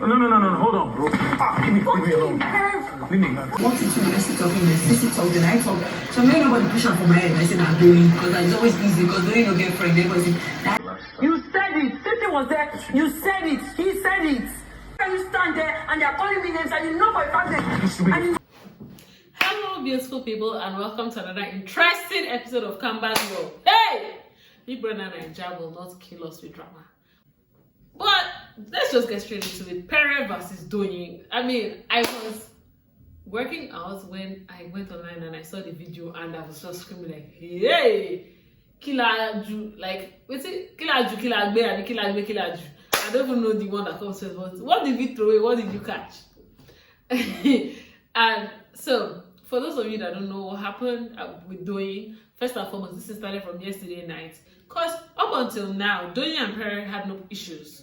No, hold on, bro. Leave me alone. Leave me alone. What is you listen talking? Sissy talking, I talk. So maybe nobody push up for my head. I said I'm doing because it's always easy because doing no get friend. You said it. Sissy was there. You said it. He said it. You stand there and they're calling me names and you know for a fact that. Hello, beautiful people, and welcome to another interesting episode of Canvas World. Hey! Bbnaija will not kill us with drama. But let's just get straight into it. Pere versus Doyin. I mean, I was working out when I went online and I saw the video and I was just screaming like, hey! Kilaju, like, what's it? Kilaju, Kilaju. I don't even know the one that comes first, but what did we throw away? What did you catch? And so, for those of you that don't know what happened with Doyin, first and foremost, this started from yesterday night. Because up until now, Doyin and Pere had no issues.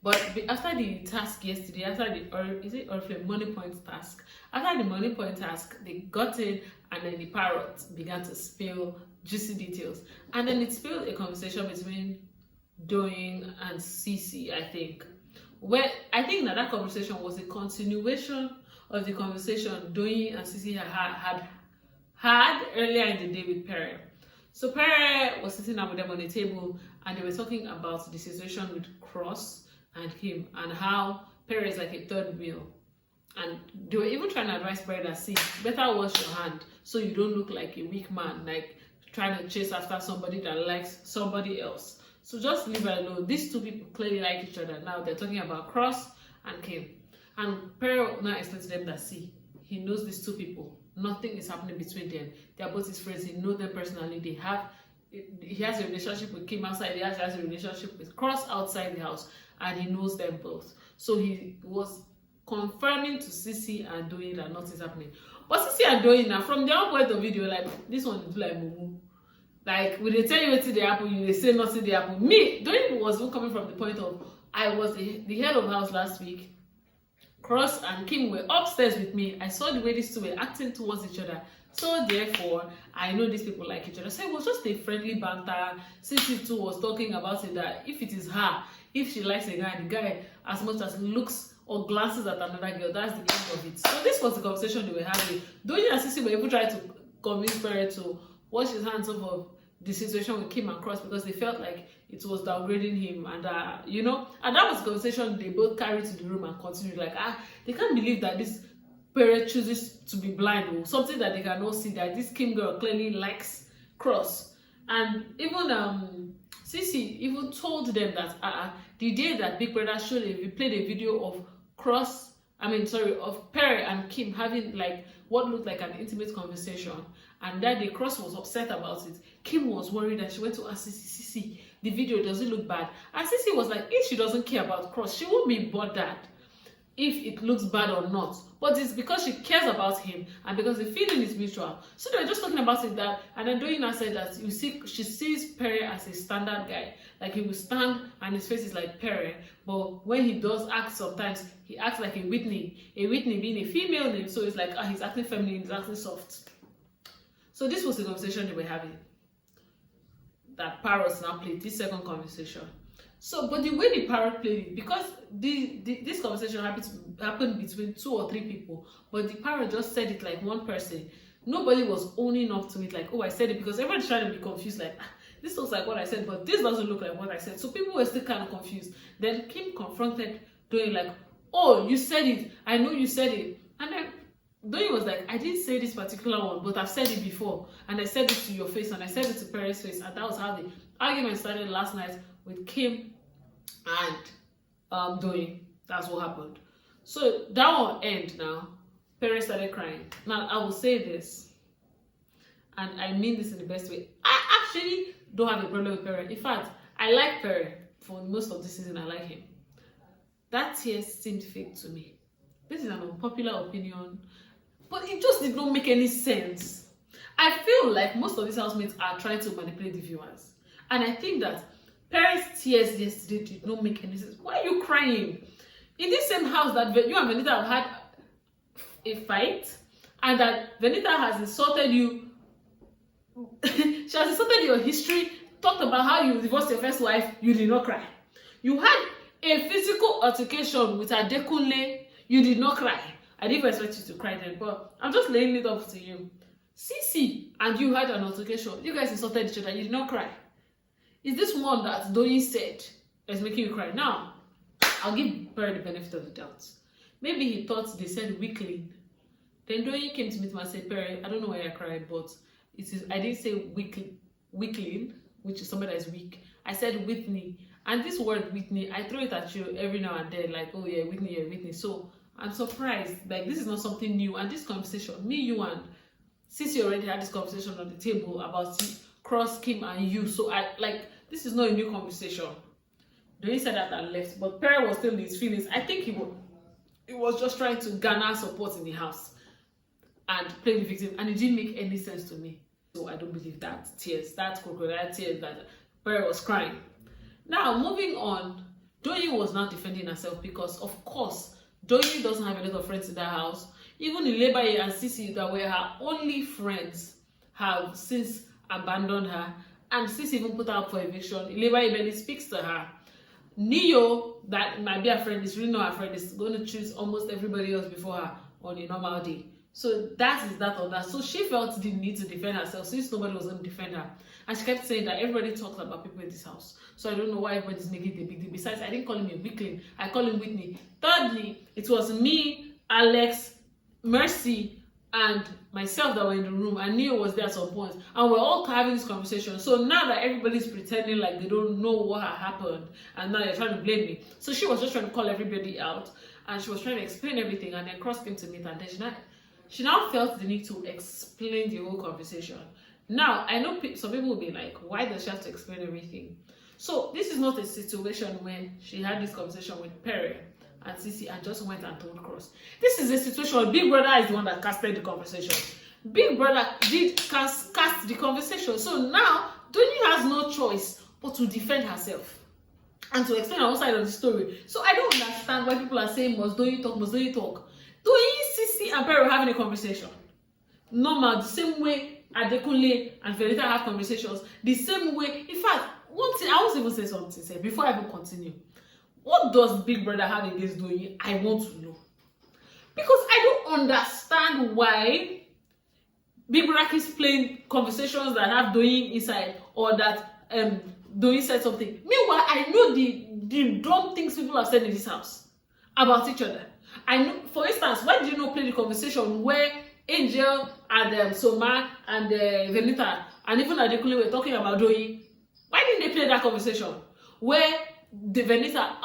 But after the task yesterday, after the money point task, after the money point task, they got in and then the Parrots began to spill juicy details. And then it spilled a conversation between Doyin and Sisi, I think. Where I think that conversation was a continuation of the conversation Doyin and Sisi had earlier in the day with Pere. So Pere was sitting down with them on the table and they were talking about the situation with Cross and him and how Pere is like a third wheel. And they were even trying to advise Pere that, see, better wash your hand so you don't look like a weak man, like trying to chase after somebody that likes somebody else. So just leave it alone. These two people clearly like each other. Now they're talking about Cross and Kim. And Pere now explains to them that, see, he knows these two people. Nothing is happening between them. They are both his friends. He knows them personally. He has a relationship with Kim outside the house. He has a relationship with Cross outside the house. And he knows them both. So he was confirming to Sisi and Doyin that nothing is happening. But Sisi and Doyin now, from their own point of view, like, this one is like mumu. Like, when they tell you what's the apple, they say nothing the apple. Me, Doyin was coming from the point of, I was the head of the house last week. Cross and Kim were upstairs with me. I saw the way these two were acting towards each other. So therefore, I know these people like each other. So it was just a friendly banter. Sisi too was talking about it that if it is her, if she likes a guy, the guy as much as looks or glances at another girl, that's the end of it. So this was the conversation they were having. Doyin and Sisi were even trying to convince Pere to wash his hands off of the situation with Kim and Cross because they felt like it was downgrading him, and and that was the conversation they both carried to the room and continued like, they can't believe that this Pere chooses to be blind or something that they cannot see, that this Kim girl clearly likes Cross. And even Sisi even told them that the day that Big Brother showed we played a video of of Pere and Kim having like what looked like an intimate conversation, and that day Cross was upset about it. Kim was worried and she went to ask Sisi, the video, does it look bad? And Sisi was like, if she doesn't care about Cross, she won't be bothered if it looks bad or not. But it's because she cares about him and because the feeling is mutual. So they were just talking about it that, and then Doyin said that she sees Pere as a standard guy. Like he will stand and his face is like Pere, but when he does act sometimes, he acts like a Whitney. A Whitney being a female name, so it's like he's acting feminine, he's acting soft. So this was the conversation they were having. That Parrots now played this second conversation. So, but the way the Parrot played it, because this conversation happened between 2 or 3 people, but the Parrot just said it like one person. Nobody was owning up to it like, oh, I said it, because everyone's trying to be confused like, this looks like what I said, but this doesn't look like what I said. So people were still kind of confused. Then Kim confronted Doyin like, oh, you said it. I know you said it. And then Doyin was like, I didn't say this particular one, but I've said it before. And I said it to your face, and I said it to Pere's face. And that was how the argument started last night with Kim and Doyin. That's what happened. So that will end now. Pere started crying. Now, I will say this, and I mean this in the best way. I actually don't have a problem with Pere. In fact, I like Pere. For most of the season, I like him. That tears seemed fake to me. This is an unpopular opinion, but it just did not make any sense. I feel like most of these housemates are trying to manipulate the viewers. And I think that Pere's tears yesterday did not make any sense. Why are you crying? In this same house that you and Venita have had a fight, and that Venita has insulted you. She has insulted your history, talked about how you divorced your first wife, you did not cry. You had a physical altercation with Adekunle, you did not cry. I didn't expect you to cry then, but I'm just laying it up to you. Sisi and you had an altercation. You guys insulted each other. You did not cry. Is this one that Doyin said is making you cry? Now, I'll give Pere the benefit of the doubt. Maybe he thought they said weakling. Then Doyin came to me and said, Pere, I don't know why I cried, but I didn't say weakling, which is somebody that is weak. I said Whitney. And this word Whitney, I throw it at you every now and then, like, oh yeah, Whitney, yeah, Whitney. So I'm surprised. Like, this is not something new. And this conversation, me, you, and Sisi already had this conversation on the table about Cross, Kim, and you. So this is not a new conversation. Doyin said that and left, but Pere was still in his feelings. I think he was just trying to garner support in the house and play the victim, and it didn't make any sense to me. So I don't believe that crocodile tears that Pere was crying. Now, moving on, Doyin was not defending herself because, of course, Doyin doesn't have a lot of friends in that house. Even Bbnaija and Sisi, that were her only friends, have since abandoned her, and Sisi even put her up for eviction. Bbnaija barely speaks to her. Neo, that might be a friend, is really not a friend, is going to choose almost everybody else before her on a normal day. So that is that on that. So she felt the need to defend herself since nobody was going to defend her. And she kept saying that everybody talks about people in this house. So I don't know why everybody's making it a big deal. Besides, I didn't call him a weakling. I call him Whitney. Thirdly, it was me, Alex, Mercy, and myself that were in the room. And Neo was there at some point. And we're all having this conversation. So now that everybody's pretending like they don't know what had happened, and now they're trying to blame me. So she was just trying to call everybody out. And she was trying to explain everything. And then Cross came to meet her. And then she now felt the need to explain the whole conversation. Now, I know some people will be like, why does she have to explain everything? So this is not a situation when she had this conversation with Pere and Sisi and just went and told Cross. This is a situation where Big Brother is the one that casted the conversation. Big Brother did cast the conversation. So now, Doyin has no choice but to defend herself and to explain her own side of the story. So I don't understand why people are saying, must Doyin talk, must Doyin talk. Doyin, Sisi, and Pere were having a conversation. Normal, the same way Adekunle and Venita have conversations. The same way. In fact, one thing, I want to even say something before I even continue. What does Big Brother have against Doyin? I want to know. Because I don't understand why Big Brother keeps playing conversations that have Doyin inside, or that Doyin said something. Meanwhile, I know the dumb things people have said in this house about each other. I know, for instance, why did you not play the conversation where Angel and Soma and Venita and even Adekunle were talking about Doyin? Why didn't they play that conversation where the Venita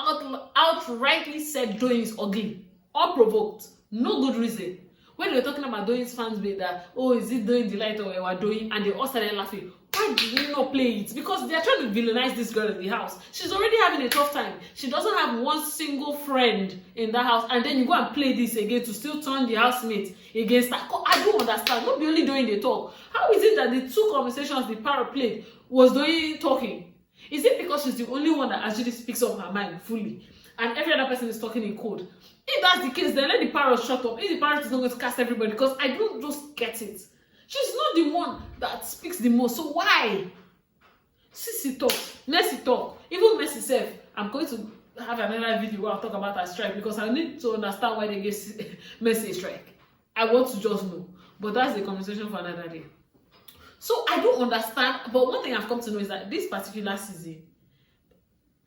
outrightly said Doyin is ugly, unprovoked, no good reason? When they were talking about Doyin's fans base that, oh, is it Doyin Delight or Doyin, and they all started laughing. Why did you not play it? Because they are trying to villainize this girl in the house. She's already having a tough time. She doesn't have one single friend in the house, and then you go and play this again to still turn the housemate against her. I don't understand. Not be only Doyin they talk. How is it that the two conversations the Parrot played was Doyin talking? Is it because she's the only one that actually speaks up her mind fully, and every other person is talking in code? If that's the case, then let the Parrot shut up. If the Parrot is not going to cast everybody, because I don't just get it. She's not the one that speaks the most, so why? Sisi talk, Mercy talk, even Mercy self. I'm going to have another video where I'll talk about her strike, because I need to understand why they gave Mercy a strike. I want to just know, but that's the conversation for another day. So I don't understand, but one thing I've come to know is that this particular season,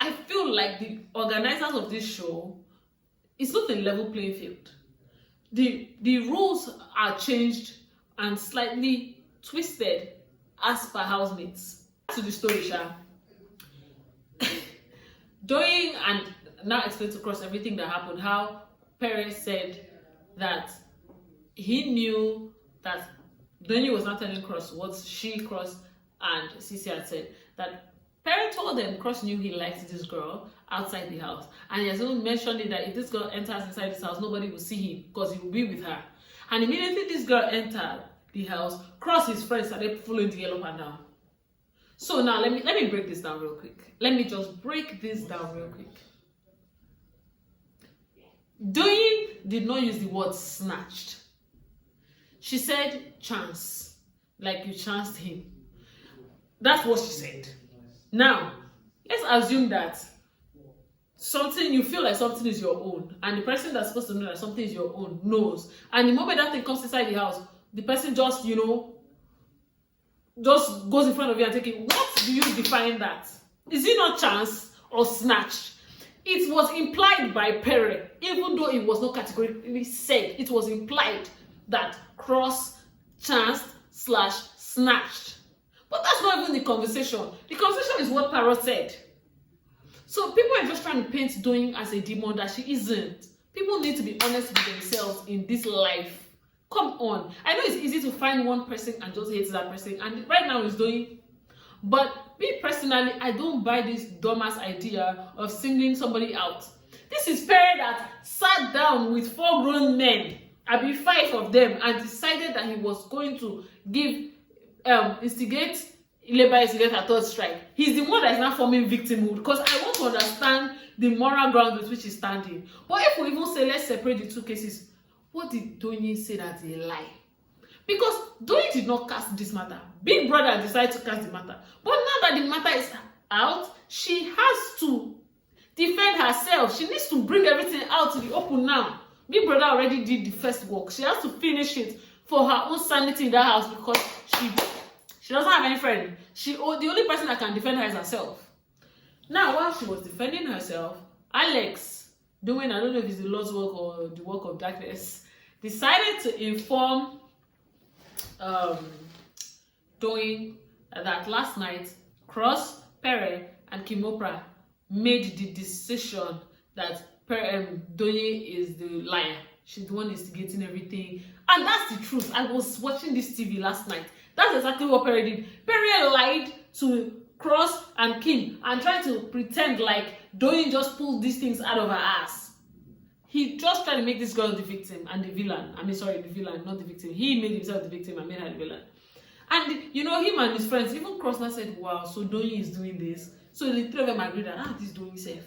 I feel like the organizers of this show, it's not a level playing field. The rules are changed and slightly twisted as per housemates. To the story, Sha. Doyin and now explain to Cross everything that happened. How Pere said that he knew that Doyin was not telling Cross what she, Cross, and Sisi had said. That Pere told them Cross knew he liked this girl outside the house, and he has even mentioned it that if this girl enters inside this house, nobody will see him because he will be with her. And immediately this girl entered the house, Cross his friends started following the yellow pan down. So now let me break this down real quick. Let me just break this down real quick. Doyin did not use the word snatched. She said chance, like you chanced him. That's what she said. Now, let's assume that something, you feel like something is your own, and the person that's supposed to know that something is your own knows, and the moment that thing comes inside the house, the person just, you know, just goes in front of you and taking, what do you define that? Is it not chance or snatch? It was implied by Pere, even though it was not categorically said, it was implied that Cross chanced / snatched. But that's not even the conversation. The conversation is what Parrot said. So people are just trying to paint Doyin as a demon that she isn't. People need to be honest with themselves in this life. Come on. I know it's easy to find one person and just hate that person, and right now it's Doyin. But me personally, I don't buy this dumbass idea of singling somebody out. This is Pere that sat down with 4 grown men, I mean 5 of them, and decided that he was going to instigate a third strike. He's the one that is now forming victimhood, because I want to understand the moral ground with which he's standing. But if we even say let's separate the 2 cases, what did Doyin say that's a lie? Because Doyin did not cast this matter. Big Brother decided to cast the matter. But now that the matter is out, she has to defend herself. She needs to bring everything out to the open now. Big Brother already did the first work. She has to finish it for her own sanity in that house, because she doesn't have any friend. The only person that can defend her is herself. Now, while she was defending herself, Alex, doing, I don't know if it's the Lord's work or the work of darkness, decided to inform Doyin that last night Cross, Pere, and Kimopra made the decision that Doyin is the liar. She's the one instigating everything. And that's the truth. I was watching this TV last night. That's exactly what Pere did. Pere lied to Cross and Kim and tried to pretend like Doyin just pulled these things out of her ass. He just tried to make this girl the victim and the villain. I mean, sorry, the villain, not the victim. He made himself the victim and made her the villain. And, you know, him and his friends, even Cross now said, wow, so Doyin is doing this. So the 3 of them agreed that, this Doyin safe.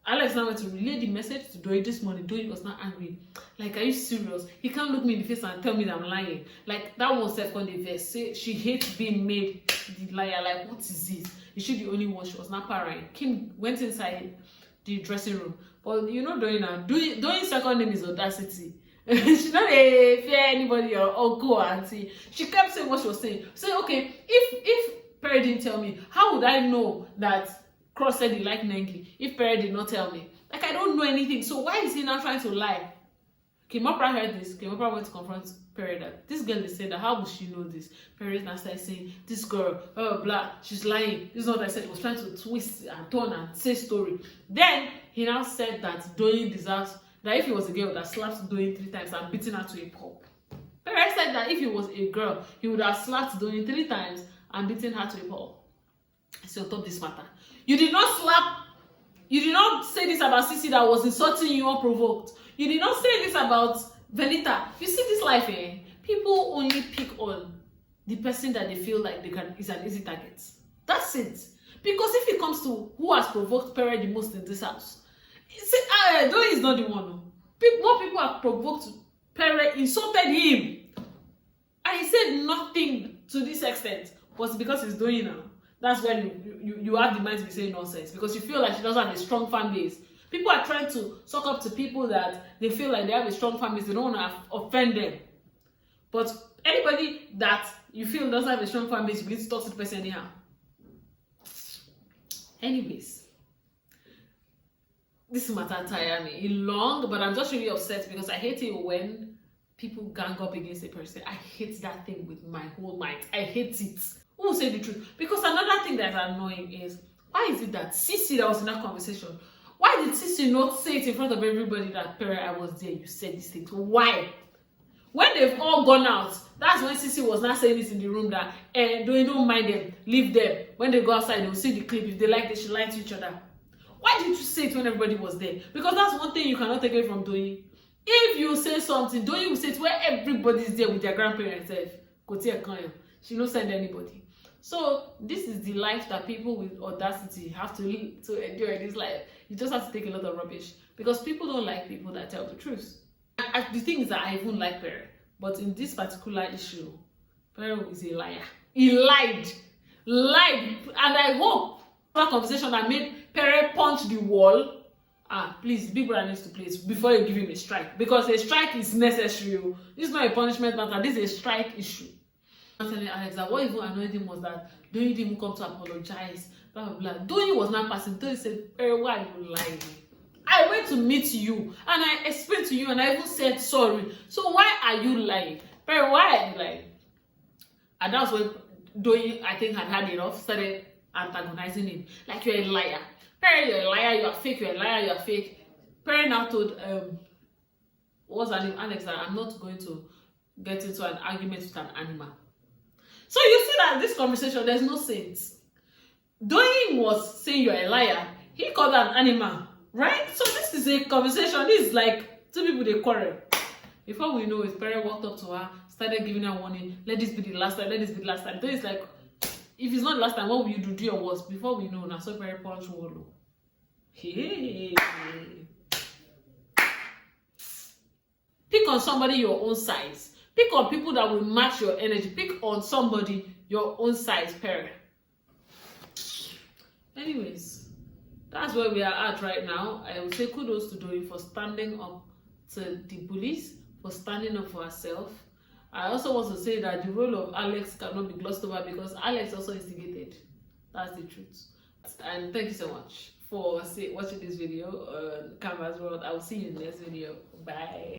Alex now went to relay the message to Doyin this morning. Doyin was not angry. Like, are you serious? He can't look me in the face and tell me that I'm lying. Like, that one said on the verse. Say she hates being made the liar. Like, what is this? Is she the only one? She was not parrying. Kim went inside the dressing room. But you know Doyin now. Doyin's second name is Audacity. She not fear anybody or go auntie. She kept saying what she was saying. Say, okay, if Pere didn't tell me, how would I know that Cross said he liked Nengi if Pere did not tell me? Like, I don't know anything. So why is he now trying to lie? Kimopra heard this. Kimopra went to confront Pere that this girl is saying that, how would she know this? Pere now started saying, this girl, blah, blah, blah, she's lying. This is not what I said. He was trying to twist and turn and say story. Then he now said that Doyin deserves, that if he was a girl that slapped Doyin 3 times and beaten her to a pulp. Pere said that if he was a girl, he would have slapped Doyin 3 times and beaten her to a pulp. So on top of this matter, you did not say this about Sisi that was insulting you unprovoked. You did not say this about Venita. You see this life, eh? People only pick on the person that they feel like is an easy target. That's it. Because if it comes to who has provoked Pere the most in this house, Doyin is not the one. No. More people have provoked Pere, insulted him. And he said nothing to this extent. But because he's Doyin now, that's when you have the mind to be saying nonsense. Because you feel like she doesn't have a strong fan base. People are trying to suck up to people that they feel like they have a strong fan base. They don't want to offend them. But anybody that you feel doesn't have a strong fan base, you need to talk to the person anyhow. Anyways, this matter tires me. It's long, but I'm just really upset because I hate it when people gang up against a person. I hate that thing with my whole might. I hate it. Who will say the truth? Because another thing that's annoying is, why is it that Sisi that was in that conversation, why did Sisi not say it in front of everybody that Pere, I was there, you said these things? Why? When they've all gone out, that's when Sisi was not saying this in the room that, don't mind them, leave them. When they go outside, they will see the clip. If they like, they should lie to each other. Why didn't you say it when everybody was there? Because that's one thing you cannot take away from Doyin. If you say something, Doyin will say it where everybody's there with their grandparents. She don't send anybody. So this is the life that people with audacity have to endure in this life. You just have to take a lot of rubbish. Because people don't like people that tell the truth. The thing is that I even like Pere. But in this particular issue, Pere is a liar. He lied. And I hope that conversation that made Pere punched the wall. Please, Big Brother needs to play it before you give him a strike, because a strike is necessary. This is not a punishment matter. This is a strike issue. I'm telling Alex that what even annoyed him was that Doyin didn't even come to apologize. Blah blah blah. Doyin was not passing. Doyin said, Pere, why are you lying? I went to meet you and I explained to you and I even said sorry. So why are you lying? Pere, why are you lying? And that's when Doyin, I think, had enough, started antagonizing him. Like, you're a liar. Pere, you're a liar, you're fake, you're a liar, you're fake. Pere now told what's her name? Alex, that I'm not going to get into an argument with an animal. So you see that this conversation, there's no sense. Doyin was saying you're a liar. He called her an animal, right? So this is a conversation. This is like two people, they quarrel. Before we know it, Pere walked up to her, started giving her warning. Let this be the last time. Let this be the last time. Then it's like, if it's not the last time, what will you do? Do your worst. Before we know, now so Pere punch Wallow. Hey. Pick on somebody your own size. Pick on people that will match your energy. Pick on somebody your own size, Pere. Anyways, that's where we are at right now. I will say kudos to Doyin for standing up to the bullies, for standing up for herself. I also want to say that the role of Alex cannot be glossed over, because Alex also instigated. That's the truth. And thank you so much for watching this video on Canvas World. I will see you in the next video. Bye.